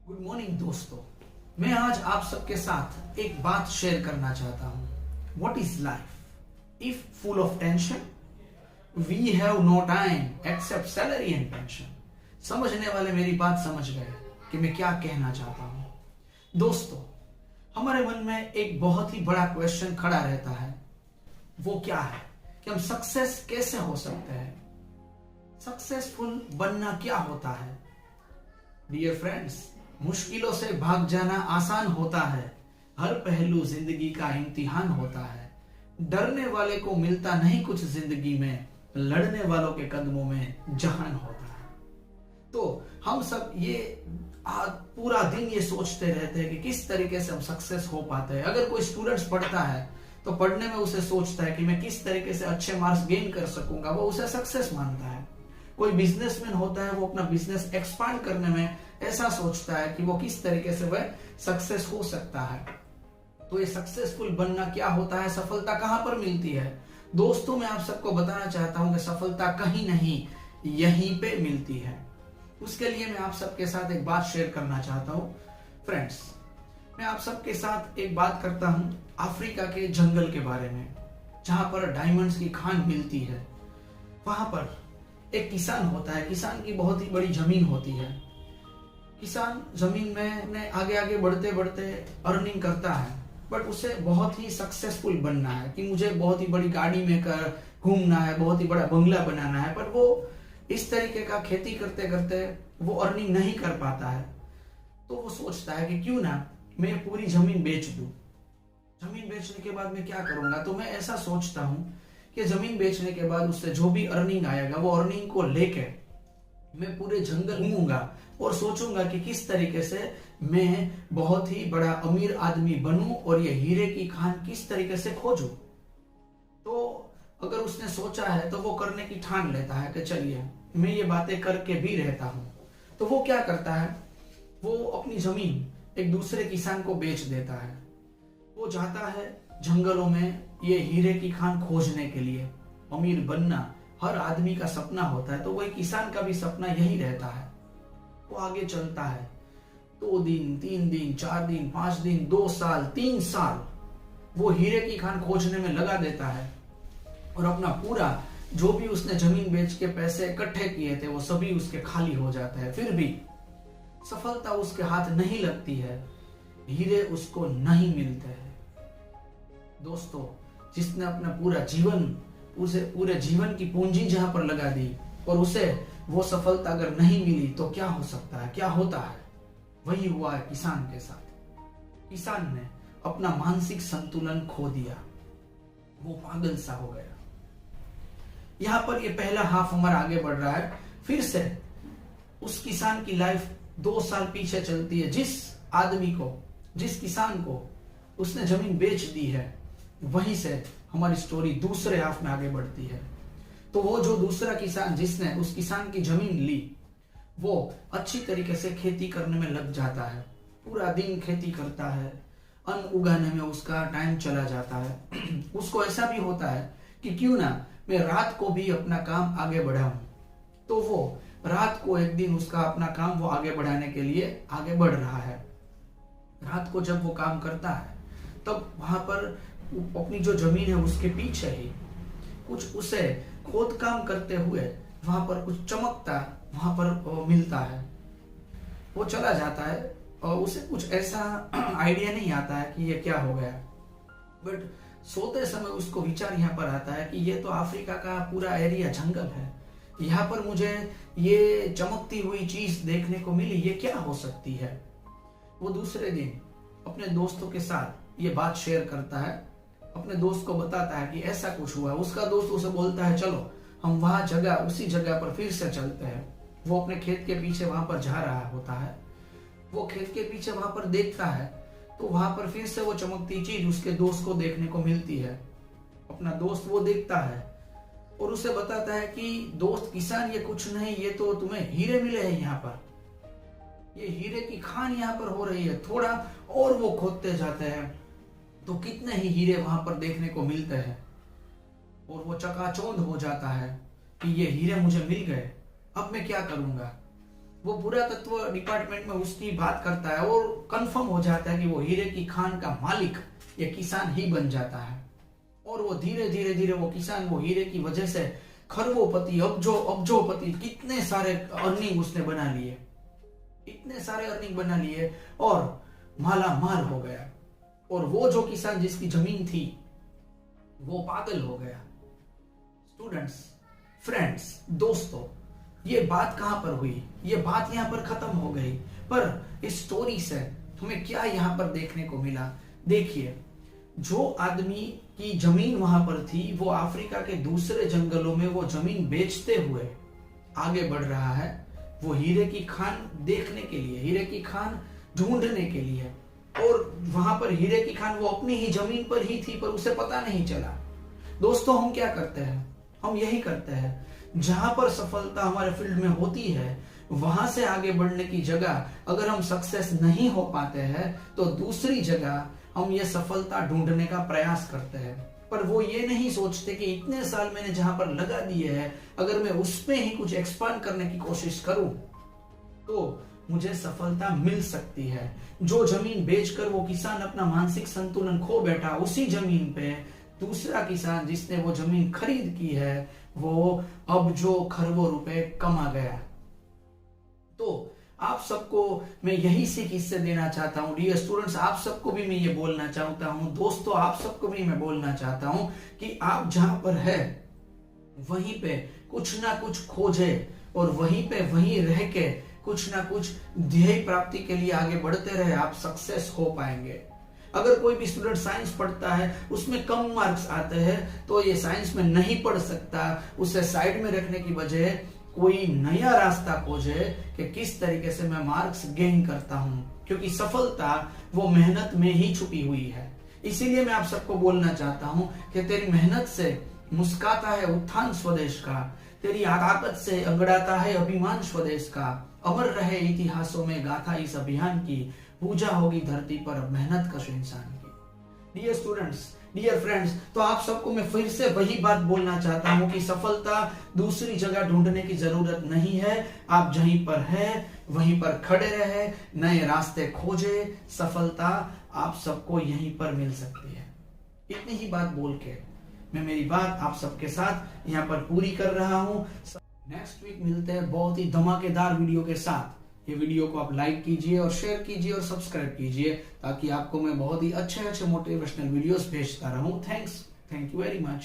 Good morning दोस्तों। मैं आज आप सबके साथ एक बात शेयर करना चाहता हूं। What is life if full of tension? We have no time except salary and pension. समझने वाले मेरी बात समझ गए कि मैं क्या कहना चाहता हूं। दोस्तों, हमारे मन में एक बहुत ही बड़ा क्वेश्चन खड़ा रहता है। वो क्या है कि हम सक्सेस कैसे हो सकते हैं? सक्सेसफुल बनना क्या होता है? डियर फ्रेंड्स, मुश्किलों से भाग जाना आसान होता है। हर पहलू जिंदगी का इम्तिहान होता है। डरने वाले को मिलता नहीं कुछ जिंदगी में, लड़ने वालों के कदमों में जहान होता है। तो हम सब ये पूरा दिन ये सोचते रहते हैं कि किस तरीके से हम सक्सेस हो पाते हैं। अगर कोई स्टूडेंट्स पढ़ता है तो पढ़ने में उसे सोचता है कि मैं किस तरीके से अच्छे मार्क्स गेन कर सकूंगा, वो उसे सक्सेस मानता है। कोई बिजनेसमैन होता है, वो अपना बिजनेस एक्सपांड करने में ऐसा सोचता है कि वो किस तरीके से वह सक्सेस हो सकता है। तो ये सक्सेसफुल बनना क्या होता है? सफलता कहां पर मिलती है? दोस्तों, मैं आप सबको बताना चाहता हूं कि सफलता कहीं नहीं, यहीं पे मिलती है। उसके लिए मैं आप सबके साथ एक बात शेयर करना चाहता हूं। फ्रेंड्स, मैं आप सबके साथ एक बात करता हूं अफ्रीका के जंगल के बारे में, जहां पर डायमंड्स की खान मिलती है। वहां पर एक किसान होता है। किसान की बहुत ही बड़ी जमीन होती है। किसान जमीन में आगे आगे बढ़ते बढ़ते अर्निंग करता है, बट उसे बहुत ही सक्सेसफुल बनना है कि मुझे बहुत ही बड़ी गाड़ी में कर घूमना है, बहुत ही बड़ा बंगला बनाना है। पर वो इस तरीके का खेती करते करते वो अर्निंग नहीं कर पाता है। तो वो सोचता है कि क्यों ना मैं पूरी जमीन बेच दूं। जमीन बेचने के बाद मैं क्या करूंगा? तो मैं ऐसा सोचता हूं कि जमीन बेचने के बाद उससे जो भी अर्निंग आएगा, वो अर्निंग को लेके मैं पूरे जंगल घूमूंगा और सोचूंगा कि किस तरीके से मैं बहुत ही बड़ा अमीर आदमी बनूं और ये हीरे की खान किस तरीके से खोजूं। तो अगर उसने सोचा है तो वो करने की ठान लेता है कि चलिए मैं ये बातें करके भी रहता हूं। तो वो क्या करता है, वो अपनी जमीन एक दूसरे किसान को बेच देता है। वो जाता है जंगलों में ये हीरे की खान खोजने के लिए। अमीर बनना हर आदमी का सपना होता है, तो वही किसान का भी सपना यही रहता है। वो आगे चलता है। 2 दिन, 3 दिन, 4 दिन, 5 दिन, 2 साल, 3 साल वो हीरे की खान खोजने में लगा देता है और अपना पूरा जो भी उसने जमीन बेच के पैसे इकट्ठे किए थे वो सभी उसके खाली हो जाते हैं। फिर भी सफलता उसके हाथ नहीं लगती है, हीरे उसको नहीं मिलते हैं। दोस्तों, जिसने अपना पूरा जीवन, उसे पूरे जीवन की पूंजी जहां पर लगा दी और उसे वो सफलता अगर नहीं मिली तो क्या हो सकता है, क्या होता है? वही हुआ है किसान के साथ। किसान ने अपना मानसिक संतुलन खो दिया, वो पागल सा हो गया। यहां पर ये पहला हाफ हमारा आगे बढ़ रहा है। फिर से उस किसान की लाइफ 2 साल पीछे चलती है। जिस आदमी को, जिस किसान को उसने जमीन बेच दी है, वहीं से हमारी स्टोरी दूसरे हाफ में आगे बढ़ती है। तो वो जो दूसरा किसान जिसने उस किसान की जमीन ली, वो अच्छी तरीके से खेती करने में लग जाता है। पूरा दिन खेती करता है, अन्न उगाने में उसका टाइम चला जाता है। उसको ऐसा भी होता है कि क्यों ना मैं रात को भी अपना काम आगे बढ़ाऊं। तो वो रात को एक दिन उसका अपना काम वो आगे बढ़ाने के लिए आगे बढ़ रहा है। रात को जब वो काम करता है तब वहां पर अपनी जो जमीन है उसके पीछे ही कुछ उसे खोद काम करते हुए वहां पर कुछ चमकता वहां पर मिलता है। वो चला जाता है और उसे कुछ ऐसा आइडिया नहीं आता है कि ये क्या हो गया। बट सोते समय उसको विचार यहाँ पर आता है कि ये तो अफ्रीका का पूरा एरिया जंगल है, यहाँ पर मुझे ये चमकती हुई चीज देखने को मिली, ये क्या हो सकती है? वो दूसरे दिन अपने दोस्तों के साथ ये बात शेयर करता है, अपने दोस्त को बताता है कि ऐसा कुछ हुआ। उसका दोस्त उसे बोलता है चलो हम वहां जगह, उसी जगह पर फिर से चलते हैं। वो अपने खेत के पीछे वहां पर जा रहा होता है। वो खेत के पीछे वहां पर देखता है तो वहां पर फिर से वो चमकती चीज उसके दोस्त को देखने को मिलती है। अपना दोस्त वो देखता है और उसे बताता है कि दोस्त किसान, ये कुछ नहीं, ये तो तुम्हें हीरे मिले हैं यहाँ पर, ये हीरे की खान यहाँ पर हो रही है। थोड़ा और वो खोदते जाते हैं तो कितने ही हीरे वहां पर देखने को मिलते हैं और वो चकाचौंध हो जाता है कि ये हीरे मुझे मिल गए, अब मैं क्या करूंगा। वो पुरातत्व डिपार्टमेंट में उसकी बात करता है और कंफर्म हो जाता है कि वो हीरे की खान का मालिक ये किसान ही बन जाता है। और वो धीरे धीरे धीरे वो किसान वो हीरे की वजह से खरबोपति, अब्जोपति, कितने सारे अर्निंग उसने बना लिए, इतने सारे अर्निंग बना लिए और माला माल हो गया। और वो जो किसान जिसकी जमीन थी वो पागल हो गया। स्टूडेंट्स, फ्रेंड्स, दोस्तों, ये बात कहां पर हुई? ये बात यहां पर खत्म हो गई, पर इस स्टोरी से हमें क्या यहां पर देखने को मिला? देखिए, जो आदमी की जमीन वहां पर थी वो अफ्रीका के दूसरे जंगलों में वो जमीन बेचते हुए आगे बढ़ रहा है, वो हीरे की खान देखने के लिए, हीरे की खान ढूंढने के लिए। और वहां पर हीरे की खान वो अपनी ही जमीन पर ही थी, पर उसे पता नहीं चला। दोस्तों, हम क्या करते हैं? हम यही करते हैं, जहां पर सफलता हमारे फील्ड में होती है वहां से आगे बढ़ने की जगह अगर हम सक्सेस नहीं हो पाते हैं तो दूसरी जगह हम ये सफलता ढूंढने का प्रयास करते हैं। पर वो ये नहीं सोचते कि इतने साल मैंने जहां पर लगा दिए हैं, अगर मैं उसमें ही कुछ एक्सपांड करने की कोशिश करूं तो मुझे सफलता मिल सकती है। जो जमीन बेचकर वो किसान अपना मानसिक संतुलन खो बैठा, उसी जमीन पे दूसरा किसान जिसने वो जमीन खरीद की है वो अब जो खरबों रुपए कमा गया। तो आप सबको मैं यही सीख इससे देना चाहता हूं। डियर स्टूडेंट्स, आप सबको भी मैं ये बोलना चाहता हूं, दोस्तों आप सबको भी मैं बोलना चाहता हूं कि आप जहां पर है वहीं पे कुछ ना कुछ खोजे और वहीं पे वहीं रह के कुछ ना कुछ ध्येय प्राप्ति के लिए आगे बढ़ते रहे, आप सक्सेस हो पाएंगे। अगर कोई भी स्टूडेंट साइंस पढ़ता है उसमें कम मार्क्स आते हैं तो ये साइंस में नहीं पढ़ सकता, उसे साइड में रखने की बजाय कोई नया रास्ता खोजे कि किस तरीके से मैं मार्क्स गेन करता हूं, क्योंकि सफलता वो मेहनत में ही छुपी हुई है। इसीलिए मैं आप सबको बोलना चाहता हूं कि तेरी मेहनत से मुस्काता है उत्थान स्वदेश का, तेरी ताकत से अगड़ाता है अभिमान स्वदेश का। अमर रहे इतिहासों में गाथा इस अभियान की, पूजा होगी धरती पर मेहनत कश इंसान की। डियर स्टूडेंट्स, डियर फ्रेंड्स, तो आप सबको मैं फिर से वही बात बोलना चाहता हूं कि सफलता दूसरी जगह ढूंढने की जरूरत नहीं है। आप जहीं पर है वहीं पर खड़े रहे, नए रास्ते खोजे, सफलता आप सबको यहीं पर मिल सकती है। इतनी ही बात बोल के मैं मेरी बात आप सबके साथ यहाँ पर पूरी कर रहा हूं। नेक्स्ट वीक मिलते हैं बहुत ही धमाकेदार वीडियो के साथ। ये वीडियो को आप लाइक कीजिए और शेयर कीजिए और सब्सक्राइब कीजिए ताकि आपको मैं बहुत ही अच्छे अच्छे मोटिवेशनल वीडियोस भेजता रहूं। Thank you very much.